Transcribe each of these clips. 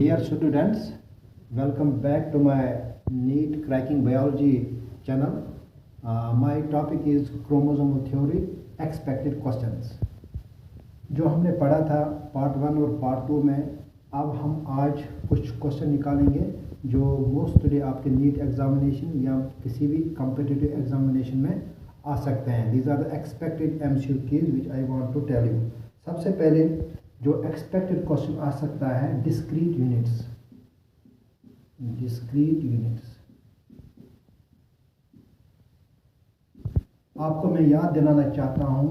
Dear students, welcome back to my NEET Cracking Biology channel. My topic is chromosomal theory, expected questions. जो हमने पढ़ा था part 1 और part 2 में, अब हम आज कुछ क्वेश्चन निकालेंगे जो मोस्टली आपके नीट एग्जामिनेशन या किसी भी कॉम्पिटिटिव एग्जामिनेशन में आ सकते हैं. These are the expected MCQs which I want to tell you. सबसे पहले जो एक्सपेक्टेड क्वेश्चन आ सकता है डिस्क्रीट यूनिट्स. आपको मैं याद दिलाना चाहता हूँ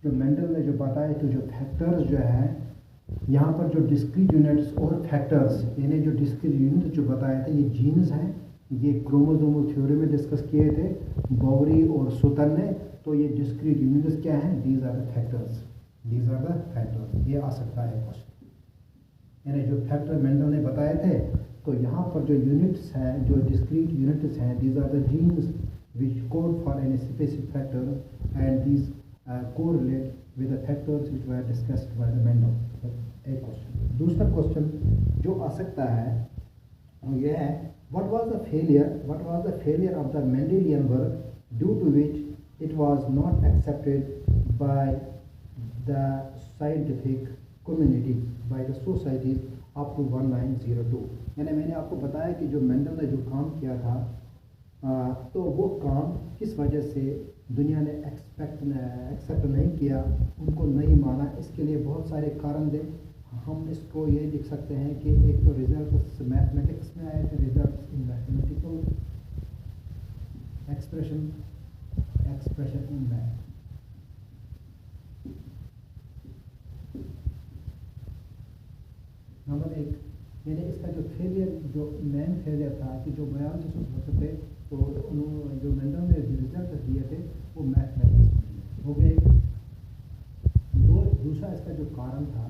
जो मेंडल ने जो बताए थे जो फैक्टर्स जो है यहाँ पर जो डिस्क्रीट यूनिट्स और फैक्टर्स यानी जो डिस्क्रीट यूनिट्स जो बताए थे ये जीन्स हैं. ये क्रोमोसोमल थ्योरी में डिस्कस किए थे बॉवरी और सुतन ने. तो ये डिस्क्रीट यूनिट्स क्या हैं? These are the factors. ये आ सकता है क्वेश्चन. यानी जो फैक्टर मेंडल ने बताए थे तो यहाँ पर जो यूनिट्स हैं जो डिस्क्रीट यूनिट्स हैं these are the genes which code for any specific factor and these correlate with the factors which were discussed by the Mendel. एक क्वेश्चन. दूसरा क्वेश्चन जो आ सकता है वो ये है what was the failure of the Mendelian work due to which it was not accepted by the scientific community, by the societies up to 1902. यानी मैंने आपको बताया कि जो मेंडल ने जो काम किया था तो वो काम किस वजह से दुनिया ने एक्सेप्ट नहीं किया, उनको नहीं माना. इसके लिए बहुत सारे कारण थे. हम इसको ये लिख सकते हैं कि एक तो रिजल्ट्स मैथमेटिक्स में आए थे, results in mathematical expression in math. Number 1 यानी इसका जो फेलियर जो मेन फेलियर था कि जो बायोलॉजिस्ट होते थे तो उन्होंने जो मेंडल ने रिजल्ट दिए थे वो मैथमेटिक्स हो गए. दूसरा इसका जो कारण था,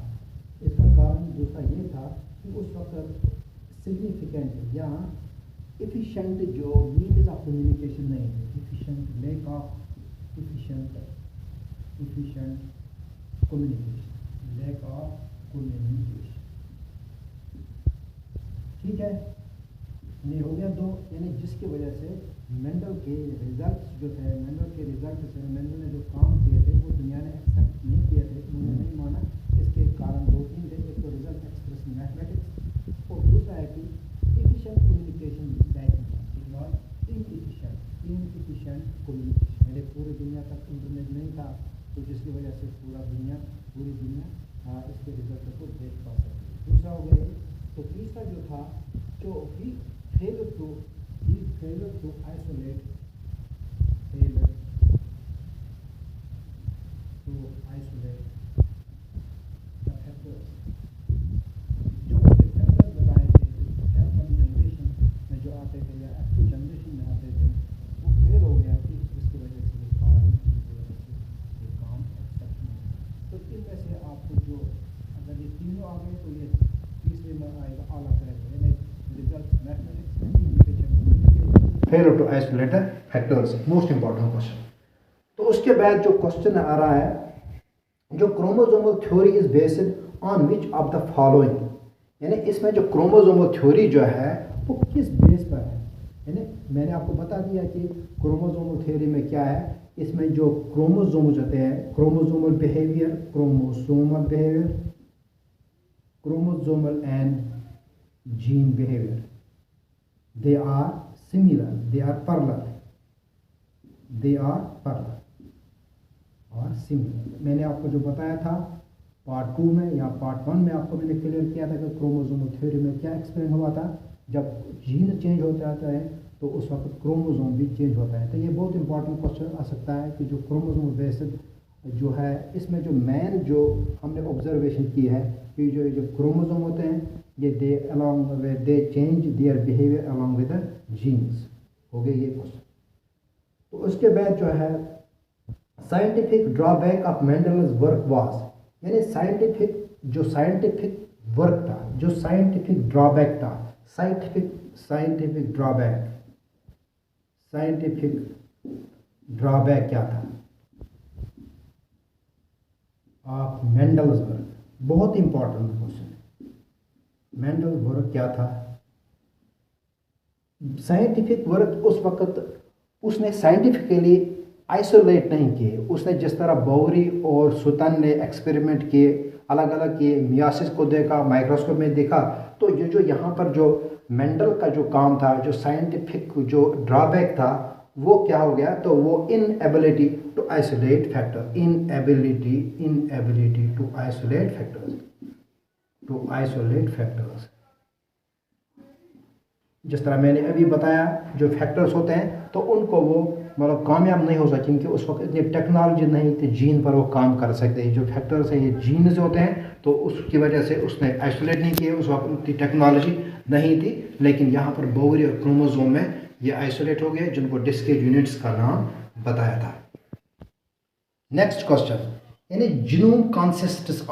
इसका कारण दूसरा ये था कि उस वक्त सिग्निफिकेंट या एफिशिएंट जो मीन्स ऑफ कम्युनिकेशन नहीं थे. Lack of efficient communication. ठीक है, ये हो गया 2. यानी जिसकी वजह से मेंडल के रिजल्ट्स जो थे मेंडल ने जो काम किए थे वो दुनिया ने एक्सेप्ट नहीं किए थे, उन्होंने नहीं माना. इसके कारण 2-3 थे. एक तो रिजल्ट एक्सप्रेस मैथमेटिक्स और दूसरा है कि एफिशिएंट कम्युनिकेशन इनएफिशिएंट कम्युनिकेशन. यानी पूरी दुनिया तक इंटरनेट नहीं था तो जिसकी वजह से पूरी दुनिया इसके रिजल्ट को देख पा सकती. दूसरा हो गया. तो तीसरा जो था जो ही failure to isolate the factors. जो उसके फैक्टर्स बताए थे F1 जनरेशन में जो आते थे या F2 जनरेशन में आते थे वो फेल हो गया कि जिसकी वजह से ये काम एक्सेप्ट नहीं. तो इनमें से आपको जो अगर ये तीनों आ गए तो ये तीसरे में आएगा आला correct. Result mathematics fail to isolate the factors. Most important question. तो उसके बाद जो क्वेश्चन आ रहा है जो chromosomal theory is based on which of the following. यानी इसमें जो क्रोमोसोमल थ्योरी जो है वो किस बेस पर है. यानी मैंने आपको बता दिया कि क्रोमोसोमल थ्योरी में क्या है. इसमें जो क्रोमोसोम्स होते हैं chromosomal and gene behavior, they are similar, they are parallel और similar. मैंने आपको जो बताया था पार्ट 2 में या पार्ट 1 में आपको मैंने क्लियर किया था कि क्रोमोसोमल थ्योरी में क्या एक्सप्लेन हुआ था. जब जीन चेंज हो जाता है तो उस वक्त क्रोमोसोम भी चेंज होता है. तो ये बहुत इंपॉर्टेंट क्वेश्चन आ सकता है कि जो क्रोमोसोमल बेस्ड जो है इसमें जो मेन जो हमने ऑब्जर्वेशन की है कि जो क्रोमोसोम होते हैं ये they change their behaviour along with the genes. हो गए ये क्वेश्चन. तो उसके बाद जो है scientific drawback of Mendel's work was. यानी साइंटिफिक वर्क था जो साइंटिफिक ड्रॉबैक था. साइंटिफिक ड्रॉबैक क्या था ऑफ मेंडल्स वर्क. बहुत इंपॉर्टेंट क्वेश्चन है. मेंडल वर्क क्या था? साइंटिफिक वर्क उस वक्त उसने साइंटिफिकली आइसोलेट नहीं किए। उसने जिस तरह बोरी और सुतन ने एक्सपेरिमेंट किए, अलग अलग किए, मियासिस को देखा, माइक्रोस्कोप में देखा, तो ये जो यहाँ पर जो मेंडल का जो काम था, जो साइंटिफिक जो ड्रॉबैक था, वो क्या हो गया? तो वो inability to isolate factor, inability to isolate factors. जिस तरह मैंने अभी बताया, जो फैक्टर्स होते हैं तो उनको वो मतलब कामयाब नहीं हो सके, क्योंकि उस वक्त इतनी टेक्नोलॉजी नहीं थी जीन पर वो काम कर सकते। जो फैक्टर्स हैं ये जीन्स होते हैं, तो उसकी वजह से उसने आइसोलेट नहीं किए। उस वक्त इतनी टेक्नोलॉजी नहीं थी, लेकिन यहाँ पर बोवरी और क्रोमोसोम में ये आइसोलेट हो गए, जिनको डिस्क्रीट यूनिट्स का नाम बताया था। नेक्स्ट क्वेश्चन, यानी जीनोम कंसिस्ट्स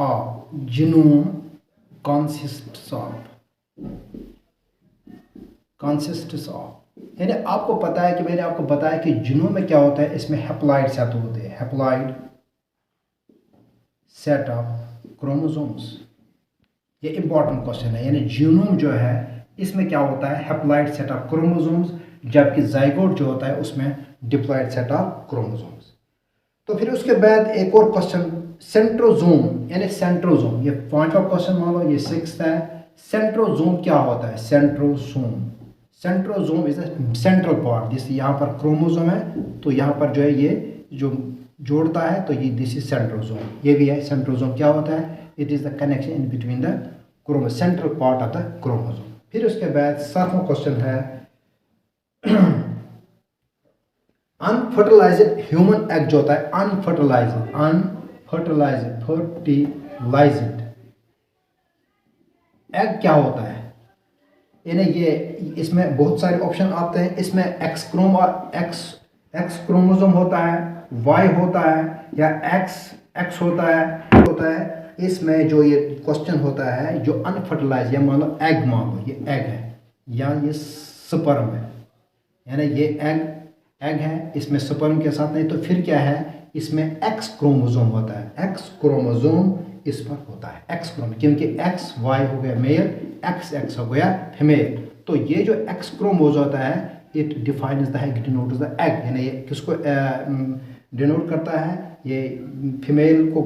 ऑफ, यानी आपको पता है कि मैंने आपको बताया कि जीनोम में क्या होता है, इसमें हैप्लॉइड सेट होते हैं, हैप्लॉइड सेट ऑफ क्रोमोसोम्स। ये इंपॉर्टेंट क्वेश्चन है। यानी जीनोम जो है इसमें क्या होता है, हैप्लॉइड सेट ऑफ क्रोमोसोम्स, जबकि जाइगोट जो होता है उसमें डिप्लॉइड सेट ऑफ क्रोमोसोम्स। तो फिर उसके बाद एक और क्वेश्चन, सेंट्रोजोम, यानी सेंट्रोजोम, ये 5वां क्वेश्चन मान लो, ये 6th है। सेंट्रोजोम क्या होता है? Centrosome is the central part. जैसे यहाँ पर क्रोमोसोम है, तो यहाँ पर जो है ये जो जोड़ता है, तो ये दिस इज सेंट्रोजोम, ये भी है। सेंट्रोजोम क्या होता है? It is the connection in between the chromosome, central part of the chromosome. फिर उसके बाद 7वां क्वेश्चन है, अनफर्टिलाइज्ड ह्यूमन एग जो होता है, फर्टिलाइज्ड एग क्या होता है? यानी ये इसमें बहुत सारे ऑप्शन आते हैं। इसमें एक्स क्रोमोसोम होता है, वाई होता है, या एक्स होता है। इसमें जो ये क्वेश्चन होता है, जो अनफर्टिलाइज, या मान लो एग, मान लो ये एग है या ये स्पर्म है, यानी ये एग है, इसमें स्पर्म के साथ नहीं, तो फिर क्या है, इसमें एक्स क्रोमोसोम होता है। एक्स क्रोमोसोम इस पर होता है, एक्स क्रोमोसोम, क्योंकि एक्स वाई हो गया मेल, एक्स हो गया फीमेल। तो ये जो एक्स क्रोमोसोम होता है, it defines the denotes the egg, यानी ये किसको डिनोट करता है? ये फीमेल को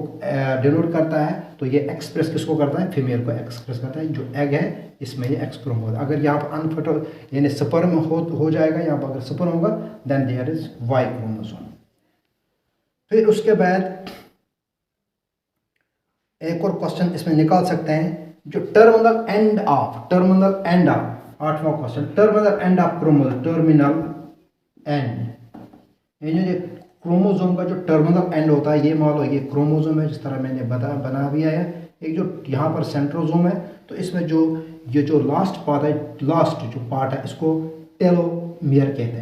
डिनोट करता है। तो ये एक्सप्रेस किसको करता है? फीमेल को एक्सप्रेस करता है। जो एग है इसमें ये एक्स क्रोमोसोम। अगर यहाँ पर अनफर्टाइल यानी स्पर्म हो जाएगा, यहाँ पर अगर स्पर्म होगा, then there is Y chromosome. फिर उसके बाद एक और क्वेश्चन इसमें निकाल सकते हैं, जो टर्मिनल एंड ऑफ 8वां question, terminal end of chromosome, terminal end, ये जो क्रोमोसोम का जो टर्मिनल एंड होता है, ये मान लो ये क्रोमोसोम है, जिस तरह मैंने बना भी आया। एक जो यहाँ पर सेंट्रोजोम है, तो इसमें जो ये जो लास्ट पार्ट है, इसको टेलोमियर कहते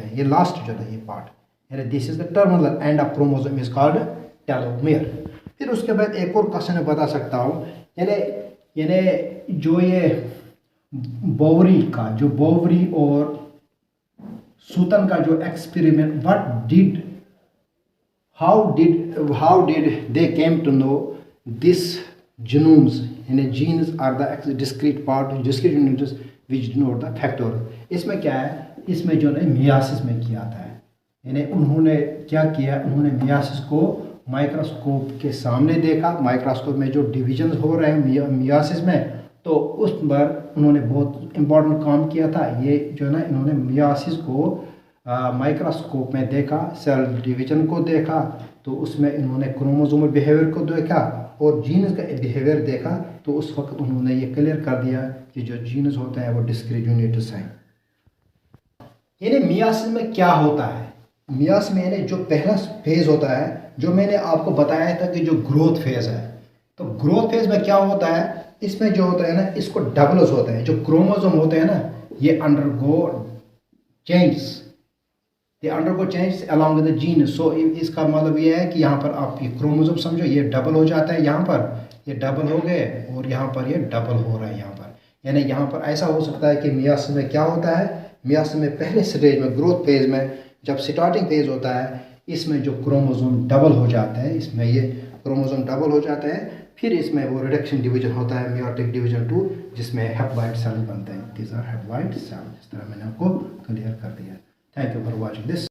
हैं। ये लास्ट जो है ये पार्ट, यानी this is the terminal end of chromosome is called telomere. फिर उसके बाद एक और क्वेश्चन बता सकता हूँ, यानी जो ये बोवरी और सूतन का जो experiment, how did they came to know this genomes, यानी genes are the discrete units which denote the factor. इसमें क्या है, इसमें जो है मियासिस में किया था, यानी उन्होंने क्या किया, उन्होंने मियासिस को माइक्रोस्कोप के सामने देखा। माइक्रोस्कोप में जो डिविजन हो रहे हैं मियासिस में, तो उस पर उन्होंने बहुत इंपॉर्टेंट काम किया था। ये जो है ना, इन्होंने मियासिस को माइक्रोस्कोप में देखा, सेल डिवीजन को देखा, तो उसमें इन्होंने क्रोमोसोमल बिहेवियर को देखा और जीन्स का बिहेवियर देखा। तो उस वक्त उन्होंने ये क्लियर कर दिया कि जो जीन्स होते हैं वो डिस्क्रीट यूनिट्स हैं। यानी मियासिस में क्या होता है? मियासिस में यानी जो पहला फेज होता है, जो मैंने आपको बताया था कि जो ग्रोथ फेज है, तो ग्रोथ फेज में क्या होता है, इसमें जो होता है ना, इसको डबल्स होते हैं। जो क्रोमोसोम होते हैं ना, ये undergo change along with the gene. So इसका मतलब ये है कि यहाँ पर आप ये क्रोमोसोम समझो, ये डबल हो जाता है, यहाँ पर ये डबल हो गए और यहाँ पर ये डबल हो रहा है यहाँ पर। यानी यहाँ पर ऐसा हो सकता है कि मियासिस में क्या होता है, मियासिस में पहले स्टेज में ग्रोथ फेज में जब स्टार्टिंग फेज होता है, इसमें जो क्रोमोसोम डबल हो जाते हैं, इसमें ये क्रोमोसोम डबल हो जाते हैं, फिर इसमें वो रिडक्शन डिवीजन होता है मेयोटिक डिवीजन 2, जिसमें हैप्लॉइड सेल बनते हैं। These are haploid cell. इस तरह मैंने आपको क्लियर कर दिया। Thank you for watching this.